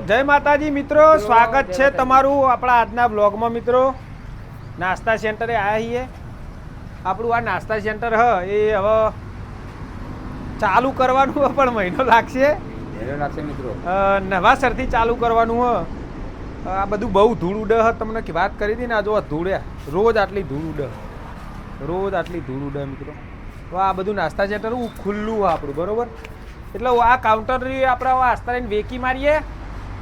જય માતાજી મિત્રો, સ્વાગત છે તમારું આપણા આજના બ્લોગમાં મિત્રો. નાસ્તા સેન્ટરે આવ્યા છીએ. આપણું આ નાસ્તા સેન્ટર હ એ હવે ચાલુ કરવાનું પણ મહિનો લાગશે મિત્રો. નવાસરથી ચાલુ કરવાનું હ. આ બધું બહુ ધૂળ ઉડે હ. તમને વાત કરી હતી ને, આ જો ધૂળે રોજ આટલી ધૂળ ઉડે, રોજ આટલી ધૂળ ઉડે મિત્રો. તો આ બધું નાસ્તા સેન્ટર ખુલ્લું હોય આપણું, બરોબર. એટલે આ કાઉન્ટર આપણે આસ્તાને વેકી મારીએ.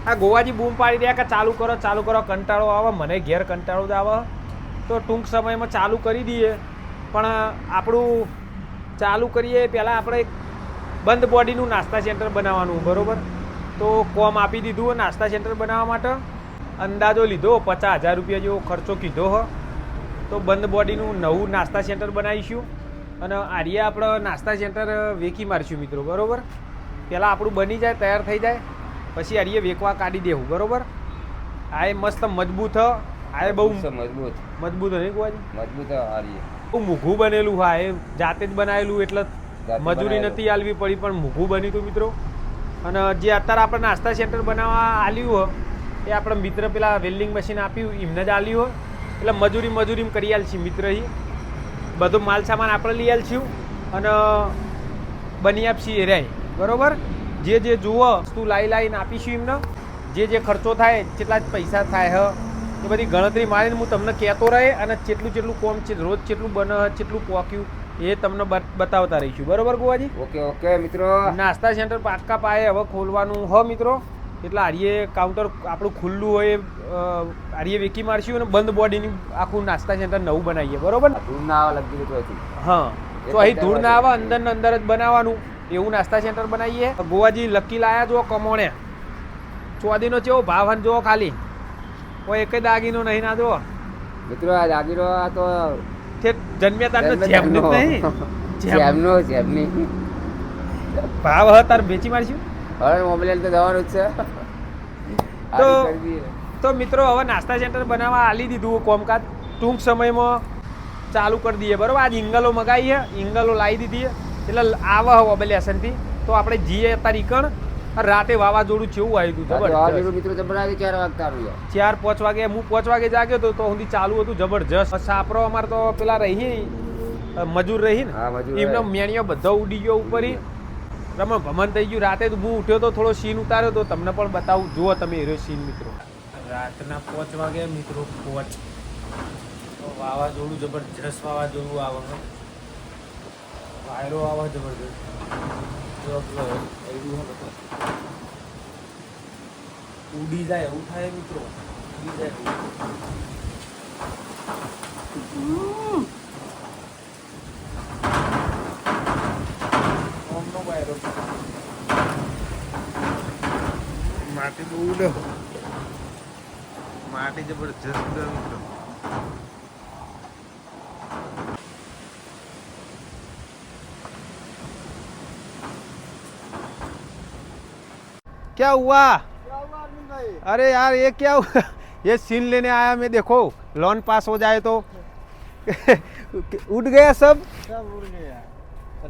આ ગોવાજી બૂમ પાડી દે કે ચાલુ કરો, કંટાળો આવે. મને ઘેર કંટાળો જ આવે. તો ટૂંક સમયમાં ચાલુ કરી દઈએ. પણ આપણું ચાલુ કરીએ પહેલાં આપણે એક બંધ બોડીનું નાસ્તા સેન્ટર બનાવવાનું, બરાબર. તો કોમ આપી દીધું નાસ્તા સેન્ટર બનાવવા માટે. અંદાજો લીધો 50,000 રૂપિયા જેવો ખર્ચો કીધો હ. તો બંધ બોડીનું નવું નાસ્તા સેન્ટર બનાવીશું. અને આર્યા આપણે નાસ્તા સેન્ટર વેકી મારીશું મિત્રો, બરાબર. પહેલાં આપણું બની જાય, તૈયાર થઈ જાય, પછી આર્ય વેકવા કાઢી દેવું, બરાબર. આ એ મસ્ત મજબૂત હ. આ બહુ મજબૂત નહીં ગોવાજી? મજબૂત આર્ય બહુ મૂઘું બનેલું હા. એ જાતે જ બનાવેલું એટલે મજૂરી નથી આલવી પડી, પણ મૂઘું બન્યું હતું મિત્રો. અને જે અત્યારે આપણે નાસ્તા સેન્ટર બનાવવા આલ્યું હોય એ આપણે મિત્ર પેલા વેલ્ડિંગ મશીન આપ્યું એમને જ આલ્યું હોય. એટલે મજૂરી કરી આલશી મિત્ર. એ બધો માલ સામાન આપણે લઈ આલશું અને બની આપશી રે, બરાબર. જે જુઓ વસ્તુ લાવીને આપીશું એમને. જે ખર્ચો થાય, કેટલા જ પૈસા થાય એ બધી ગણતરી મારીને હું તમને કહેતો રહે. અને જેટલું કોમ છે, રોજ જેટલું બને, જેટલું પોક્યું એ તમને બતાવતા રહીશું, બરાબર ગોવાજી? ઓકે મિત્રો. નાસ્તા સેન્ટર પાટકા પાયે હવે ખોલવાનું હ મિત્રો. એટલે આર્યે કાઉન્ટર આપણું ખુલ્લું હોય, આર્યે વેકી મારશું અને બંધ બોડીની આખું નાસ્તા સેન્ટર નવું બનાવીએ, બરાબર. ધૂળ ના આવે લગી તો. હા, તો અહીં ધૂળ ના આવે, અંદર ને અંદર જ બનાવવાનું એવું નાસ્તા સેન્ટર બનાવીએ. ગોવાજી લકી લાયા જો કમોણે. ચોદીનો કેવો ભાવ હન જો ખાલી. કોઈ એક દાગીનો નહીં ના જો મિત્રો. આ દાગીનો તો જન્મ્યા તાર તો જેમનો જ નહીં, જેમની ભાવ હ તાર વેચી મારશું. હવે મોબાઈલ તો જવાનું જ છે. તો મિત્રો હવે નાસ્તા સેન્ટર બનાવવા આલી દીધું કોમકાજ. ટૂંક સમયમાં ચાલુ કરી દઈએ, બરાબર. આજ ઇંગલો મગાવીએ, ઇંગલો લાવી દીધી એટલે આવે હવે લેસનથી. તો આપણે જઈએ અત્યારે ઈકણ. રાતે વાવાઝોડું કેવું આવ્યું હતું, મિત્રો. 4 વાગતા 4-5 વાગે. હું 5 વાગે જાગ્યો તો સુધી ચાલુ હતું જબરજસ્ત. સાપરો અમારે તો પેલા રહી મજૂર રહી ને, એમનો મેણિયો બધો ઉડી ગયો ઉપર. રમણ ભમણ થઈ ગયું. રાતે તો હું ઉઠ્યો તો થોડો સીન ઉતાર્યો તો તમને પણ બતાવું. જુઓ તમે એરો સીન મિત્રો. રાતના 5 વાગે મિત્રો. 5 વાવાઝોડું જબરજસ્ત વાવાઝોડું આવે, વાયરો આવે જબરજસ્ત. ઉડી જાય એવું થાય મિત્રો. ઉડી જાય વાયરો. માટી બહુ ઉડે, માટી જબરજસ્ત ઉડે મિત્રો. क्या हुआ? अरे यार ये क्या हुआ? ये सीन लेने आया मैं, देखो लोन पास हो जाए तो उठ गया सब उड़ गया.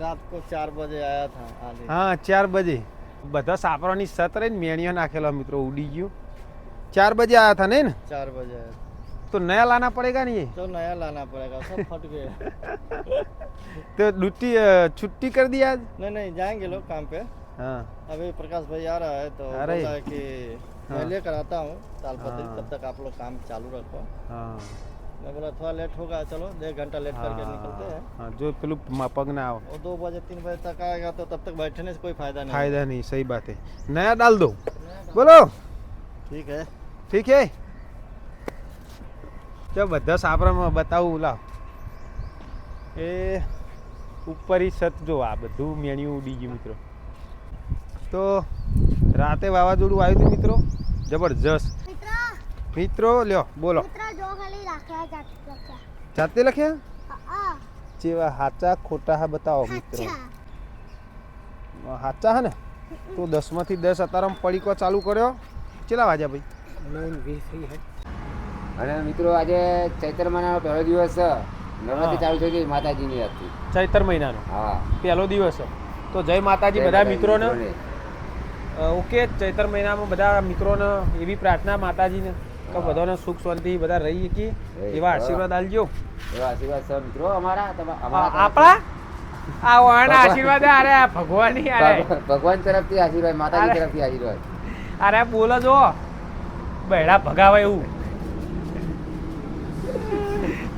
रात को 4 बजे आया था. हाँ 4 बजे બધા સાપરાની સત રહીને મેણિયો નાખેલો મિત્રો, ઉડી ગયું. 4 बजे आया था नहीं ना? 4 बजे आया. तो नया लाना पड़ेगा नहीं ये? तो नया लाना पड़ेगा, सब फट गया. तो ड्यूटी छुट्टी कर दिया आज? नहीं जाएंगे लोग काम पे. हाँ अभी प्रकाश भाई आ रहा है तो बोला है कि मैं लेकर आता हूँ तालपत्री, तब तक आप लोग काम चालू रखो. हाँ. मैं बोला थोड़ा लेट होगा, चलो 1 घंटा लेट करके निकलते हैं. हाँ, जो पेलू पग ना आओ. वो 2 बजे 3 बजे तक आएगा तो तब तक बैठने से कोई फायदा नहीं. सही बात है. नया डाल दो. बोलो ठीक है. ठीक है. જો બધા સાપરામાં બતાવું લાવ. એ ઉપરી સત જો આ બધું મેણિયું ઉડી ગયું મિત્રો. તો રાતે વાવાઝોડું આવ્યું હતું મિત્રો, જબરજસ્ત. મિત્રો લ્યો બોલો. જાતે લખ્યા? જેવા હાચા ખોટા હા બતાવો મિત્રો. હાચા હે ને? તો 10 માંથી 10 અત્યારે પડીકો ચાલુ કર્યો. કેટલા વાગ્યા ભાઈ? 9:20 અને મિત્રો આજે ચૈત્ર મહિનાનો પહેલો દિવસ છે. નવરાત્રી ચાલુ થઈ ગઈ માતાજીની હતી. ચૈત્ર મહિનાનો હા પહેલો દિવસ. તો જય માતાજી બધા મિત્રોને. ઓકે, ચૈત્ર મહિનામાં બધા મિત્રોને એવી પ્રાર્થના માતાજીને કે બધાને સુખ શાંતિ બધા રહી શકીએ એવા આશીર્વાદ આલજો. એવા આશીર્વાદ છે મિત્રો અમારા આપણા આ વાળના આશીર્વાદ અરે આ ભગવાનની અરે ભગવાન તરફથી આશીર્વાદ, માતાજી તરફથી આશીર્વાદ. અરે બોલો જો બહેડા ભગાવે એવું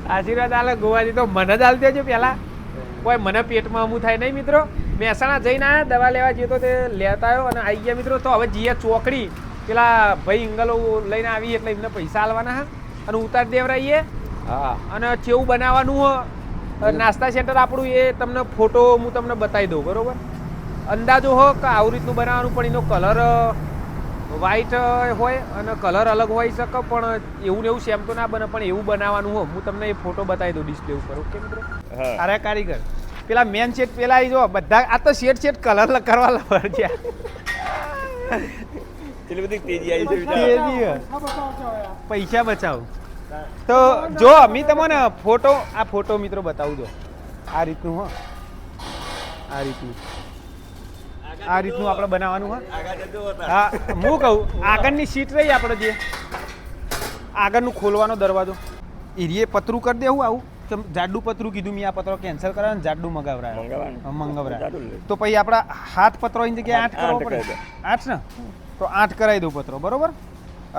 આશીર્વાદ આલે ગોવાજી તો મને જ આલ દેજો પેલા. કોઈ મને પેટમાં અમું થાય નહીં મિત્રો. મહેસાણા જઈને આવ્યા દવા લેવા જઈએ તો તે લેતા આવ્યો અને આવી ગયા મિત્રો. તો હવે જઈએ ચોકડી પેલા ભાઈ ઇંગલો લઈને આવી એટલે એમને પૈસા આલવાના હા અને ઉતારી દેવરાઈએ. હા, અને કેવું બનાવવાનું નાસ્તા સેન્ટર આપણું એ તમને ફોટો હું તમને બતાવી દઉં બરોબર. અંદાજો હો કે આવું રીતનું બનાવવાનું પણ એનો કલર વ્હાઈટ હોય અને કલર અલગ હોઈ શકે પણ એવું ને એવું સેમ તો ના બને પણ એવું બનાવવાનું હો. હું તમને એ ફોટો બતાવી દઉં ડિસ્પ્લે ઉપર. ઓકે મિત્રો. અરે કારીગર પેલા મેન સેટ પેલા આવી જો બધા આ તો સેટ કલર કરવા લવર છે. એટલી બધી તેજી આવી છે. પૈસા બચાવ તો જો મી તમને ફોટો આ ફોટો મિત્રો બતાવું જો આ રીતનું હો આ રીતનું આપણે બનાવવાનું હોય. હા હું કહું આગળની સીટ રહી આપણે જે આગળનું ખોલવાનો દરવાજો એરીએ પતરું કરી દેવું આવું કે જાડું પતરું કીધું મેં આ પતરો કેન્સલ કરાવે જાડું મંગાવરાય તો પછી આપણા હાથ પતરો એની જગ્યાએ 8 કરવો પડે. 8 ને તો 8 કરાવી દઉં પતરો બરોબર.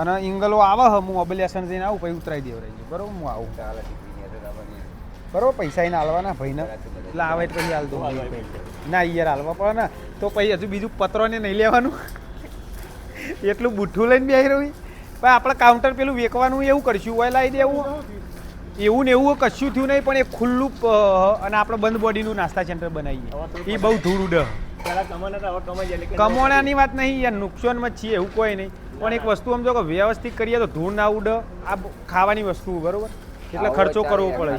અને ઇંગલો આવે હું ઓબ્લેશન જઈને આવું પછી ઉતરાઈ દેવરાઈ બરોબર. હું આવું બરોબર. પૈસા એને હાલવાના ભાઈને એટલે આવે એટલે પછી હાલ દઉં ના યાર હાલવા પડે ને તો પછી હજુ બીજું પત્રોને નહીં લેવાનું એટલું બુઠ્ઠું લઈને બેસી રહ્યું. પણ આપણે કાઉન્ટર પેલું વેકવાનું એવું કરશું હોય લાવી દેવું એવું ને એવું કશું થયું નહીં પણ એ ખુલ્લું અને આપણે બંધ બોડીનું નાસ્તા સેન્ટર બનાવીએ એ બહુ ધૂળ ઉડે. કમોણાની વાત નહીં યાર નુકસાનમાં છીએ એવું કોઈ નહીં પણ એક વસ્તુ સમજો કે વ્યવસ્થિત કરીએ તો ધૂળ ના ઉડે. આ ખાવાની વસ્તુ બરોબર એટલે ખર્ચો કરવો પડે.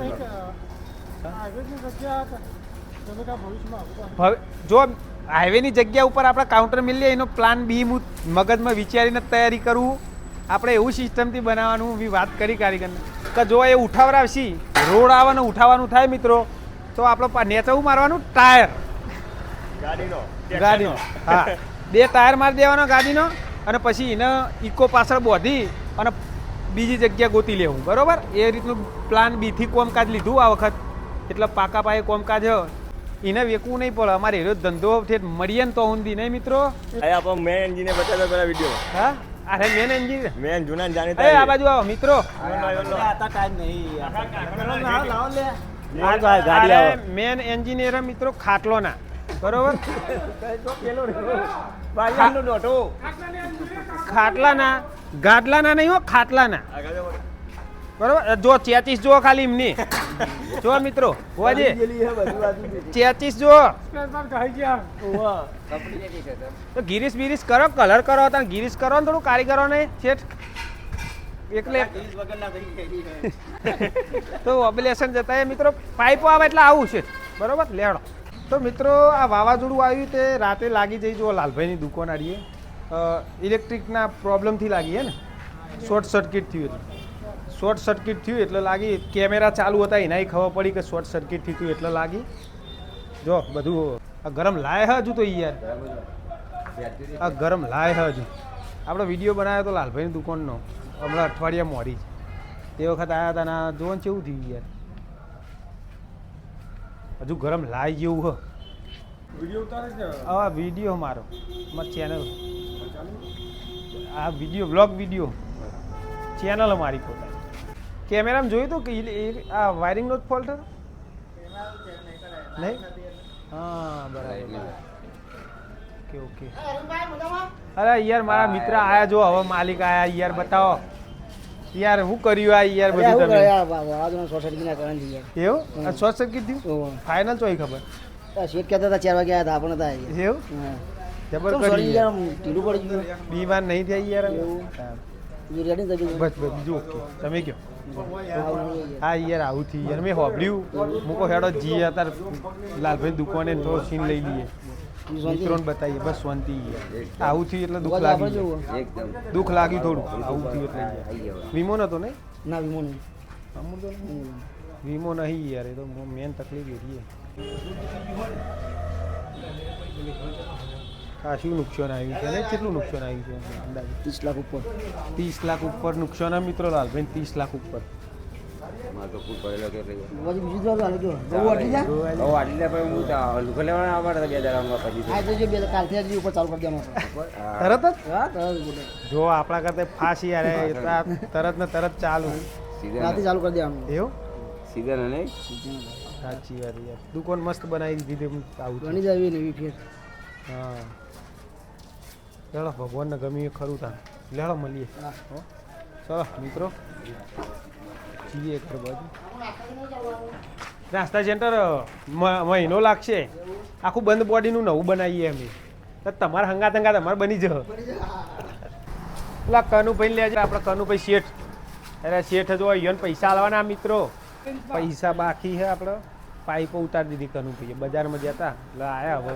જો હાઈવેની જગ્યા ઉપર આપણે કાઉન્ટર મિલીએ એનો પ્લાન બી હું મગજમાં વિચારીને તૈયારી કરવું. આપણે એવું સિસ્ટમથી બનાવવાનું બી વાત કરી કારીગરને કે જો એ ઉઠાવરાવશી રોડ આવે ને ઉઠાવવાનું થાય મિત્રો તો આપણે નેચવું મારવાનું ટાયર ગાડીનો હા 2 ટાયર મારી દેવાનો ગાડીનો અને પછી એને ઇકો પાછળ બોધી અને બીજી જગ્યા ગોતી લેવું બરોબર. એ રીતનું પ્લાન બીથી કોમકાજ લીધું આ વખત એટલે પાકા પાયે કોમકાજ એને વેકવું નહીં પડે. અમારે એનો ધંધો મળીએ ને તો ઊંધી નહીં મિત્રો. મેન એન્જિને બતાવ્યો પેલા વિડીયો. હા અરે મેન એન્જિન મેન જૂના જાણીતા આ બાજુ આવો મિત્રો. મેન એન્જિનિયર મિત્રો ખાટલોના બરોબર. ખાટલાના ગાડલાના નહીં હો ખાટલાના બરોબર. જો 34 જો ખાલી એમની જો મિત્રો હોજે 34 જો તો ગિરીશ બિરીશ કરો કલર કરો તો ગિરીશ કરો ને થોડું કારીગરો ને શેઠ એટલે તો ઓબ્લેશન જતા મિત્રો પાઇપો આવે એટલે આવું છે બરોબર. લેડો તો મિત્રો આ વાવાઝોડું આવ્યું તે રાતે લાગી જઈ જો લાલભાઈની દુકાન આડીએ ઇલેક્ટ્રિકના પ્રોબ્લેમથી લાગી હે ને શોર્ટ સર્કિટ થયું એટલે લાગી. કેમેરા ચાલુ હતા એનાય ખબર પડી કે શોર્ટ સર્કિટ થયું એટલે લાગી. જો બધું આ ગરમ લાય હજુ તો યાર આ ગરમ લાય હજુ આપણે વિડીયો બનાવ્યો તો લાલભાઈની દુકાનનો હમણાં અઠવાડિયા મોડી તે વખત આવ્યા હતા ના જોવાનું કેવું થયું યાર હજુ ગરમ લાય જેવું હ. હા વિડીયો મારો મારી ચેનલ આ વિડીયો બ્લોગ વિડીયો ચેનલ અમારી પોતાની. કેમેરામાં જોયું હતું કે આ વાયરિંગનો જ ફોલ્ટ હતો નહીં? હા બરાબર ઓકે. અરે યાર મારા મિત્ર આયા જો હવે માલિક આયા યાર બતાવો યાર શું કર્યું આ યાર બધું તમે એવું શોર્ટ સર્કિટ થયું ફાઇનલ ચોઈ ખબર શેઠ કહેતા હતા 4 વાગે આવ્યા હતા આપણે હતા એવું જબર કરી ઢીલું પડી ગયું બીમાર નહીં થઈ યાર રેડી થઈ ગયું બસ બીજું ઓકે તમે કયો હા યાર આવું થયું યાર મેં હોબળ્યું મૂકો હેડો જી અત્યારે લાલભાઈ દુકાને થોડો સીન લઈ લઈએ મિત્રોને બતાવીએ બસ શાંતિ આવું થયું એટલે દુઃખ લાગ્યું દુઃખ લાગ્યું થોડું આવું થયું એટલે વીમો નતો નહીં ના વીમો નહીં વીમો નહીં યાર એ તો મેન તકલીફ એ રહી ખાસું નુકસાન આવ્યું છે ને કેટલું નુકસાન આવ્યું છે અંદાજે 30 લાખ ઉપર 30 લાખ ઉપર નુકસાન આ મિત્રો લાલભાઈ 30 લાખ ઉપર મારે તો ફૂટ પડેલો કે એટલે પછી બીજું તો હાલે જો બહુ અટી જા હવે આટલી લે પણ હું લુકો લેવાના આવવાના હતા 2 દાડામાં પછી આ તો જો બે કાલથી આજ ઉપર ચાલુ કરી દેવાનું તરત જ હા તરત જો આપણા કરતા ફાસી યાર તરત ને તરત ચાલુ સીઝન રાતે ચાલુ કરી દેવાનું એવું સીઝન અને સાચી વાત યાર દુકાન મસ્ત બનાવી દીધી આવું છે. બની જાય એવી ફેર હા ચાલો ભગવાનને ગમ્યું એ ખરું તા લેડો મળીએ હા હો ચલો મિત્રો જઈએ ઘર બાજુ નાસ્તા સેન્ટર મહિનો લાગશે આખું બંધ બોડીનું નવું બનાવીએ અમે તો તમારે હંગાત અમારે બની જ પેલા કનુભાઈ લેજો આપણે કનુભાઈ શેઠ અરે શેઠ જો અહીંયા પૈસા આલવાના મિત્રો પૈસા બાકી છે આપણે પાઇપો ઉતારી દીધી કનુભાઈએ બજારમાં જતા એટલે આવ્યા હવે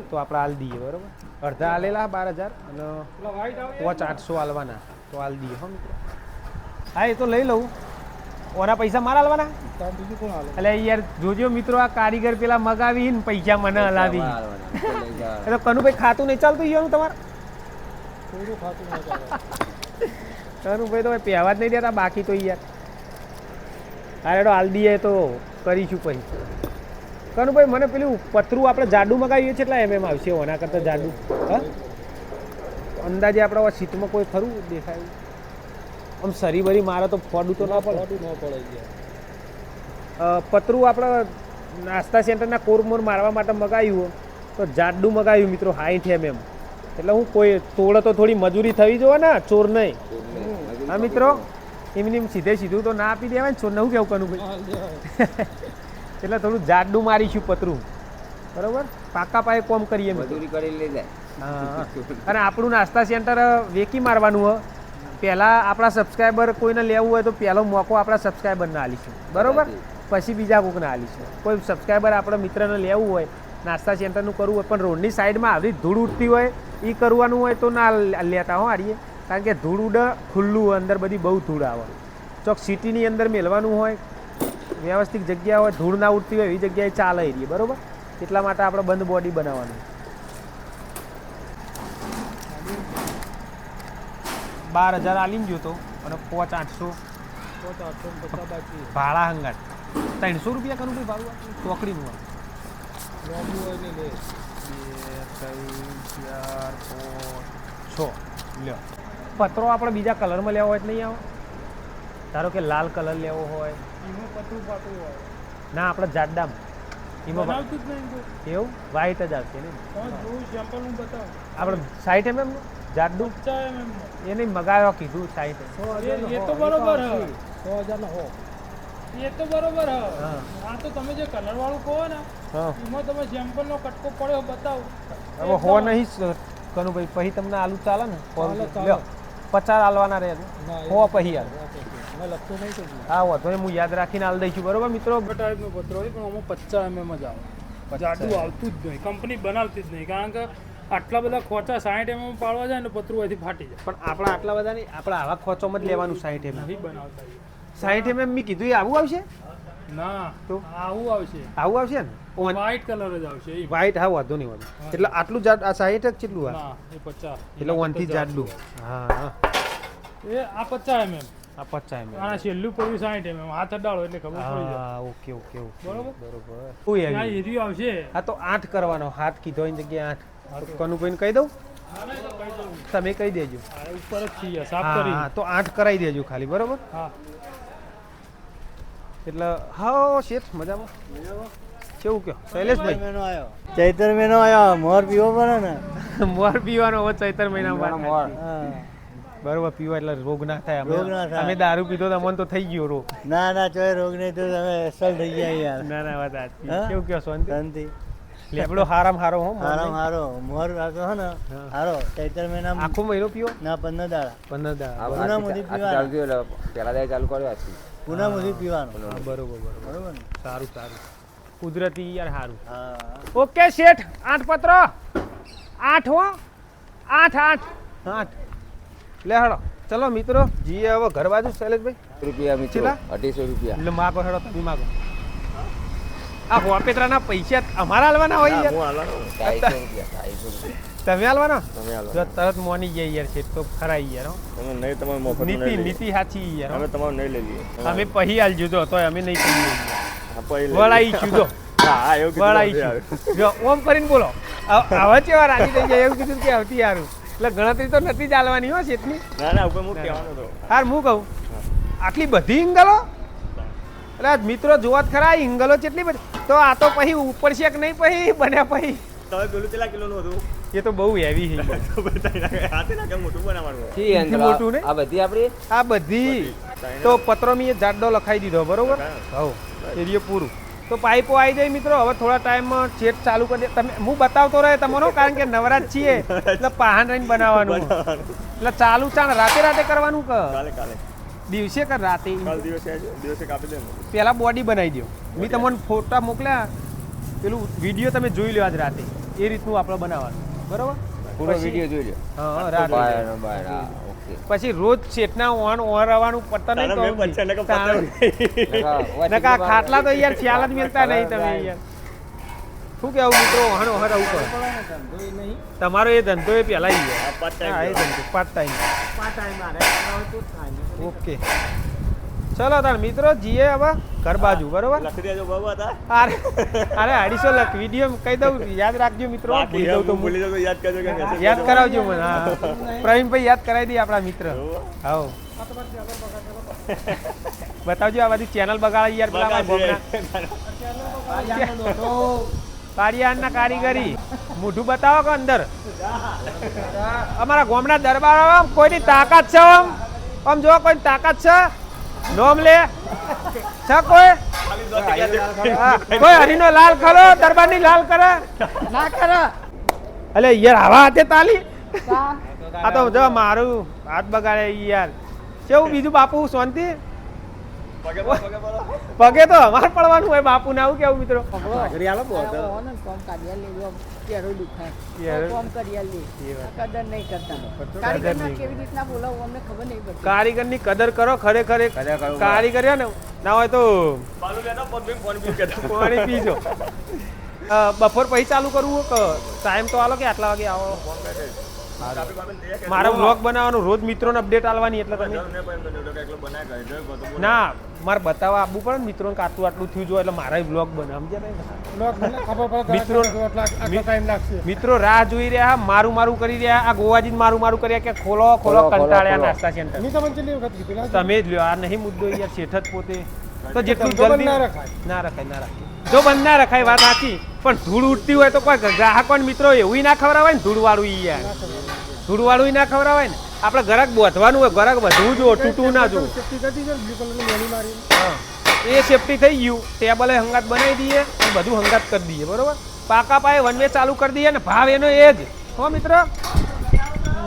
તો આપણે હાલ દઈએ બરાબર અડધા હાલેલા 12,000 અને 800 હાલવાના તો હાલ દઈએ હો મિત્રો હા એ તો લઈ લઉં ઓના પૈસા મારા હાલવાના એટલે યાર જોજો મિત્રો આ કારીગર પેલા મગાવી ને પૈસા મને હલાવી એટલે કનુભાઈ ખાતું નહીં ચાલતું યાર તમારે કનુભાઈ તો પહેવા જ નહીં દેતા બાકી તો યાર અરે તો હાલ દઈએ તો કરીશું પછી કનુભાઈ મને પેલું પતરું આપણે જાડું મગાવીએ છીએ એટલા એમ આવશે ઓના કરતાં જાડું હા અંદાજે આપણે સીટમાં કોઈ ખરું દેખાય આમ સરી બરી મારે તો ફોડું તો ના પડે પતરું આપણે નાસ્તા સેન્ટરના કોરમોર મારવા માટે મગાવ્યું તો જાડું મગાવ્યું મિત્રો 60 mm એટલે હું કોઈ તોડે તો થોડી મજૂરી થવી જોઈએ ને ચોર નહીં હા મિત્રો એમની સીધે સીધું તો ના આપી દેવાય ને ચોર નવું કેવું કનું ભાઈ એટલે થોડું જાડું મારીશું પતરું બરોબર પાકા પાયે કોમ કરીએ મજૂરી કરી લઈ જાય હા અને આપણું નાસ્તા સેન્ટર વેકી મારવાનું હોય પહેલાં આપણા સબસ્ક્રાઈબર કોઈને લેવું હોય તો પહેલો મોકો આપણા સબસ્ક્રાઈબરને આલીશું બરાબર પછી બીજા કોઈને આલીશું કોઈ સબસ્ક્રાઈબર આપણા મિત્રને લેવું હોય નાસ્તા સેન્ટરનું કરવું હોય પણ રોડની સાઈડમાં આવી ધૂળ ઉડતી હોય એ કરવાનું હોય તો ના લેતા હો આડીએ કારણ કે ધૂળ ઉડે ખુલ્લું હોય અંદર બધી બહુ ધૂળ આવે ચોક સિટીની અંદર મેળવાનું હોય વ્યવસ્થિત જગ્યા હોય ધૂળ ના ઉડતી હોય એવી જગ્યાએ ચાલે રહીએ બરાબર એટલા માટે આપણે બંધ બોડી બનાવવાનું 12,000 આલીને જોતો અને 5,800 ભાડા હંગાટ 300 રૂપિયા કરું ભાઈ ભાડું ચોકડીનું લ્યો પતરો આપણે બીજા કલરમાં લેવો હોય તો નહીં આવે ધારો કે લાલ કલર લેવો હોય ના આપણે જાડામ એમાં એવું વ્હાઈટ જ આવશે ને આપણે 60 mm જાડું એ નહીં મગાવ્યો કીધું 60 એ તો બરોબર હ 100,000 એ તો બરોબર હ આ તો તમે જે કલર વાળું કહો ને હા એમાં તમે સેમ્પલ નો કટકો પડ્યો બતાવો હવે હો નહીં કનુભાઈ પછી તમને આલુ ચાલે ને લ્યો 50 આલવાના રહે હો પછી યાર હા વાંધો નહીં હું યાદ રાખીને આલ દઈશું બરોબર મિત્રો ટાઈપનો પત્ર હોય પણ આમાં 50 mm જ આવે જાડું આવતું જ નહીં કંપની બનાવતી જ નહીં કારણ કે આટલા બધા ખોચા 60 mm પાડવા જાય ને પતરું અહીંથી ફાટી જાય પણ આપણા આટલા બધા નહીં આપણે આવા ખોચોમાં જ લેવાનું 60 mm નહીં બનાવતા 60 mm મેં કીધું એ આવું આવશે ના તો આવું આવશે આવું આવશે ને વ્હાઈટ કલર જ આવશે એ વ્હાઈટ હા વાંધો નહીં વાંધો એટલે આટલું જાડ આ 60 જ કેટલું આ ના એ 50 એટલે ઓનથી જાડલું હા હા એ આ 50 mm આ 50 mm આના છેલ્લું પડ્યું 60 mm હાથ અડાડો એટલે ખબર પડી જાય હા ઓકે ઓકે ઓકે બરોબર? બરોબર આ કોઈ આવી એરિયો આવશે આ તો 8 કરવાનો હાથ કીધો એની જગ્યાએ 8 કનુભાઈને કહી દઉં તમે કહી દેજો આ ઉપર જ છીએ સાફ હા કરી હા તો 8 કરાવી દેજો ખાલી બરોબર હા એટલે હા શેઠ મજામાં કેવું કયો શૈલેષભાઈ મહિનો આવ્યો ચૈતર મહિનો આવ્યો મોર પીવો પડે ને મોર પીવાનો હોય ચૈતર મહિનામાં મોર. હા. બરોબર પીવા એટલે રોગ ના થાય રોગ ના થાય. અમે દારૂ પીધો તો અમને તો થઈ ગયો રોગ ના ના ચોય રોગ નહીં તો તમે અસલ થઈ ગયા યાર ના ના વાત સાચી હા? કેવું કયો શાંતિ શાંતિ લેબડો હારામ હારો હો મોર હારો નહીં. હારો મોર રાખો હે ને હા. હારો ચૈતર મહિનામાં આખો મહિનો પીવો ના 15 દાડા 15 દાડા પૂનમ સુધી પીવાનું. ચાલુ થયું એટલે પહેલા દાડે ચાલુ કર્યો આથી પૂનમ સુધી પીવાનું હા, બરોબર બરોબર બરોબર ને સારું સારું કુદરતી યાર સારું હા ઓકે શેઠ 8 પત્રો 8 હો 8 લે હળો ચલો મિત્રો જીએ હવે ઘર બાજુ શૈલેષભાઈ રૂપિયા મિત્રો કેટલા? 250 રૂપિયા એટલે માગો હેડો તમે માગો આ હોપેત્રાના પૈસા અમારા હાલવાના હોય યાર 250 રૂપિયા 250 રૂપિયા તમે હાલવાનો તમે હાલો જો તરત મોની ગયા યાર છે તો ખરા યાર હો. તમે નહીં તમારે મફત નીતિ નીતિ સાચી યાર હો. અમે તમારું નહીં લઈ લઈએ અમે પહી હાલ જુદો તોય અમે નહીં કહીએ હા, પછી લઈ વળાઈ લઈએ. જુદો હા એવું કીધું વળાઈ નથી છું જો ઓમ કરીને બોલો આવા ચેવા રાજી થઈ જાય એવું કીધું કે આવતી યારું એટલે ગણતરી તો નથી ચાલવાની હો શેઠની. ના ના ઉપર હું કહેવાનો હતો હાર હું કહું આટલી બધી હિંગલો એટલે આજ મિત્રો જોવા જ ખરા હિંગલો કેટલી બધી તો આ તો પછી ઉપર છે કે નહીં પછી બન્યા પછી તમે પેલું કેટલા કિલોનું હતું એ તો બહુ હેવી છે તો બતાવી નાખે. હાથે નાખે મોટું બનાવવાનું હોય. જી અંકલ, મોટું ને? આ બધી આપણી આ બધી તો પત્રો મેં જાડો લખાઈ દીધો બરોબર હવ એરિયો પૂરું તો પાઇપો આવી જાય મિત્રો હવે થોડા ટાઈમમાં ચેટ ચાલુ કરી દે તમે હું બતાવતો રહે તમારો કારણ કે નવરાજ છીએ એટલે પહાણ રહીને બનાવવાનું એટલે ચાલુ ચાણ રાતે રાતે કરવાનું કે કાલે કાલે દિવસે કર રાતે કાલ દિવસે કાપી દે પહેલા બોડી બનાવી દો મેં તમને ફોટા મોકલ્યા પેલું વિડીયો તમે જોઈ લો આજ રાતે એ રીતનું આપણે બનાવવાનું બરોબર પૂરો પછી- વિડીયો જોઈ લો. હા રાતે બહાર, બહાર, હા, ઓકે. પછી રોજ શેઠના ઓન રવાનું પડતા નહીં તારા મેં પછી નકર પતાવ નહીં. નકા ખાટલા તો યાર ખ્યાલ જ મિલતા નહીં તમે યાર શું કેવું મિત્રો ઓહણ ઓહર આવું કરો તમારો એ ધંધો એ પહેલા આ part time હા એ job. ધંધો પાર્ટ ટાઈમ ઓકે ચલો તાર મિત્રો જીએ હવે ઘર બાજુ બરોબર લખી દેજો બાબા હતા અરે અરે 250 વિડીયો કહી દઉં યાદ રાખજો મિત્રો બાકી ભૂલી દઉં તો હું ભૂલી જાઉં તો યાદ કરજો કે message યાદ કરજો. કરાવજો મને હા પ્રવીણભાઈ યાદ કરાવી દઈએ આપણા મિત્ર એવું? હા બતાવજો આ બધી ચેનલ બગાડે યાર પેલા અમારા ગોમના કાળિયાના કારીગરી મોઢું બતાવો કે અંદર અમારા ગોમના દરબાર કોઈની તાકાત છે આમ જો કોઈ તાકાત છે નોમ લે છે કોઈ હા, કોઈ હરીનો લાલ કરો દરબારની લાલ કરે ના કરે અલે યાર આવા હાથે તાલી આ તો જો મારું હાથ બગાડે યાર કેવું બીજું બાપુ શાંતિ પગે બોલો, પગે બોલો. પગે તો અમાર પડવાનું હોય બાપુ ને આવું કેવું મિત્રો કોમ કાઢ્યા લેજો પહેરો દુખાય પહેરો- કોમ કર્યા લે એ વાત. કદર નહીં કરતા કદર કારીગરના નહીં. કેવી રીતના બોલાવવું અમને ખબર નહીં પડતી કારીગરની કદર કરો ખરેખર એક કદર કરવું. કારીગર છે ને ના હોય તો બાલુ લેતો, પગ ભીમ, ફોન ભીમ કહેતો. પાણી પીજો બપોર પછી ચાલુ કરવું કે ટાઈમ તો આલો કે આટલા વાગે આવો કાપી કાપીને તૈયાર કરી મારો બ્લોગ બનાવવાનું રોજ મિત્રોને અપડેટ આલવાની એટલે તમે જરૂર નહીં પણ એમ તો એકલો બનાય કરે. જો કહો તો બોલો. ના મારે બતાવવા આપવું પડે ને મિત્રોને કે આટલું આટલું થયું જો એટલે મારા બ્લોગ બને સમજ્યા ને મિત્રો મિત્રો રાહ જોઈ રહ્યા મારું મારું કરી રહ્યા આ ગોવાજી મારું મારું કર્યા કે ખોલો ખોલો ખોલો, કંટાળ્યા ખોલો. નાસ્તા સેન્ટર તમે જ લ્યો આ નહીં મુદ્દો યાર શેઠ જ પોતે તો જેટલું જલ્દી ના રખાય જો બંધ ના રખાય વાત સાચી પણ ધૂળ ઉડતી હોય તો કોઈ ગ્રાહકો ને મિત્રો એવું ના ખવડાવાય ને ધૂળ વાળું ઈ યાર ધૂળ વાળું ના ખવડાવાય ને આપણે ગ્રાહક બોધવાનું હોય ગ્રાહક વધવું જો તૂટવું ના જો એ સેફટી થઈ ગયું ટેબલે હંગાત બનાવી દઈએ અને બધું હંગાત કરી દઈએ બરોબર પાકા પાયે વન વે ચાલુ કરી દઈએ ને ભાવ એનો એ જ હો મિત્રો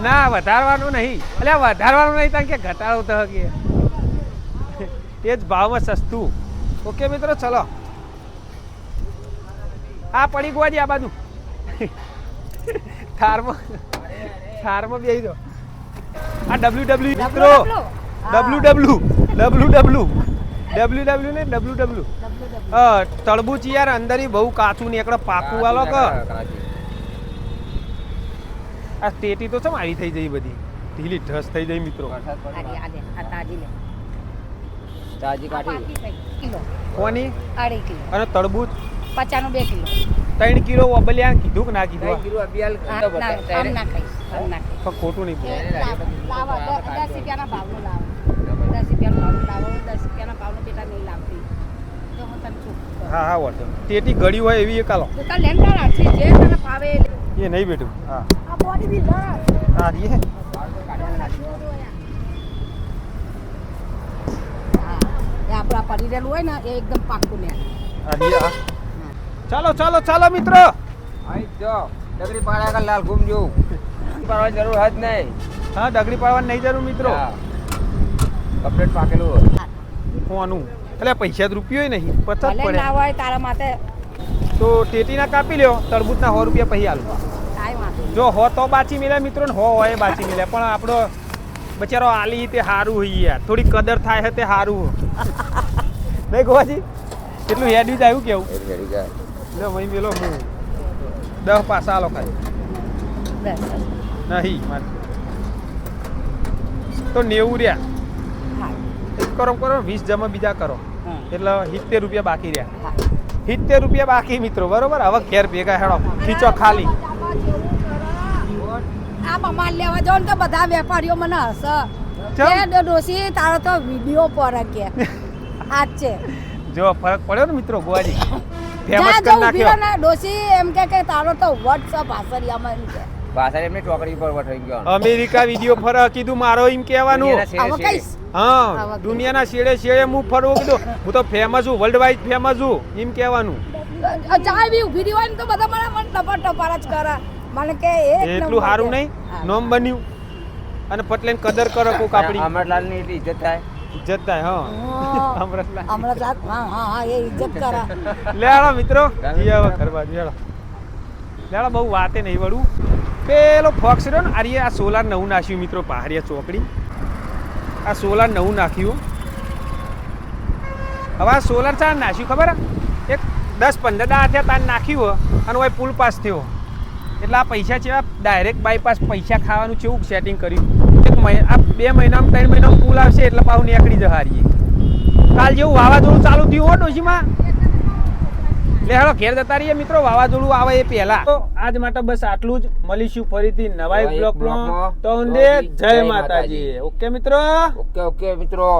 ના વધારવાનું નહીં એટલે વધારવાનું નહીં કારણ કે ઘટાડો તો કે એ જ ભાવમાં સસ્તું ઓકે મિત્રો ચલો આ પડી ગોવાજી આ બાજુ થારમાં બેસી દો આ ડબલ્યુ મિત્રો ડબલ્યુ ને ડબલ્યુ તળબૂચ યાર અંદર બહુ કાચું નીકળે પાકું વાલો કે આ સ્ટેટી તો ચમ આવી થઈ જઈ બધી ઢીલી ઢસ થઈ જઈ મિત્રો તાજી કાઢી કિલો કોની 2.5 કિલો અને તળબૂચ 50 નું 2 કિલો 3 કિલો ઓબલિયા કીધું કે ના કીધું કઈ કીધું અભિયાલ આમ ના ખાઈશ આમ ના ખાઈશ પણ ખોટું નહીં બોલ. લાવો 10 રૂપિયાના ભાવનું લાવો 10 રૂપિયાનું ભાવનું લાવો 10 રૂપિયાના ભાવનું બેટા નહીં લાવતી તો હું તને ચૂપ હા હા વાંધો નહીં. ટેટી ગળી હોય એવી એક આલો તો તાર લેંડા છે જે તને ભાવે એ લે. એ નહીં બેઠું હા આ બોડી બી લા હા રીએ આપણા પડી રહેલું હોય ને એ એકદમ પાકું ને હા રીએ હા ચાલો ચાલો ચાલો મિત્રો આઈ જો ડગરી પાડ્યા કર લાલ ઘૂમજો પાડવાની જરૂર જ નહીં હા ડગડી પાડવાની નહીં જરૂર મિત્રો હા. કમ્પ્લીટ પાકેલું હોય. કોનું એટલે પૈસા જ રૂપિયો નહીં પચાસ ભલે પડે ના હોય તારા માટે તો ટેટીના કાપી લ્યો તરબૂચના 100 રૂપિયા પછી આલો કાંઈ વાંધો નહીં. જો હો તો બાચી મિલે મિત્રો ને હો હોય બાચી મિલે પણ આપણો બચારો આલી તે સારું હોય યાર થોડી કદર થાય છે તે સારું નહીં ગોવાજી કેટલું હેડી જ આવ્યું કેવું એ રેડી જા. લે વહી મેલો હું 10 પાસા આલો ખાલી 10 નહીં મારે તો 90 રહ્યા. હા એક કરો 20 જમા બીજા કરો હા. એટલે 70 રૂપિયા બાકી રહ્યા. હા 70 રૂપિયા બાકી મિત્રો, બરોબર. હવે ઘેર ભેગા હેડો, ખીચો ખાલી. આ મમાન લેવા જાવ ને તો બધા વેપારીઓ મને હશે ચમ? કે ડોસી તારો તો વિડીયો પર કે આજ છે જો ફરક પડ્યો ને મિત્રો, ગોવાજી ફેમસ જ્યાં કરી જો ઊભી રહે નાખ્યો. ને ડોસી એમ કે તારો તો વોટ્સઅપ આસરિયામાં એમ કે ભાષા એમની ચોકડી પર વઠાઈ ગયો અમેરિકા વિડીયો ફરે કીધું મારો એમ કહેવાનું. દુનિયાના હવે કઈશ હા આવા દુનિયાના છેડે છેડે હું ફરવું કીધું, હું તો ફેમસ છું, વર્લ્ડ વાઇડ ફેમસ છું એમ કહેવાનું. ચાય બી ઊભી રહી હોય ને તો બધા મને ટપર ટપર જ કરે મને કે એક એટલું નંબર સારું કે. નહીં હા. નોમ બન્યું અને પટલે કદર કરો કોક આપણી અમરલાલ ની એટલી ઇજ્જત થાય. ઇજ્જત થાય. હા હા. અમરતલાલ. અમરતલાલ, હા હા હા એ ઇજ્જત કરે લેડો મિત્રો જીએ હવે કરવા લેડો. લેડો બહુ વાતે નહીં વળું. પેલો ફોક્સ રહ્યો ને આરીએ આ સોલાર નવું નાખ્યું મિત્રો, પહાડિયા ચોકડી આ સોલાર નવું નાખ્યું. હવે આ સોલાર ચાર નાખ્યું ખબર હે? એક 10-15 દાડા થયા તાર નાખ્યું અને હવે પુલ પાસ થયો એટલે આ પૈસા છે ડાયરેક્ટ બાયપાસ પૈસા ખાવાનું કેવું સેટિંગ કર્યું. આ 2 મહિનામાં 3 મહિનામાં પુલ આવશે એટલે પાછું નીકળી જહારીએ. કાલ જેવું વાવાઝોડું ચાલુ થયું હો ડોશીમાં. લે હેડો ઘેર જતા રહીએ મિત્રો, વાવાઝોડું આવે એ પહેલા. તો આજ માટે બસ આટલું જ. મળીશું ફરીથી નવા એક બ્લોગમાં. તો જય માતાજી. ઓકે મિત્રો. ઓકે મિત્રો.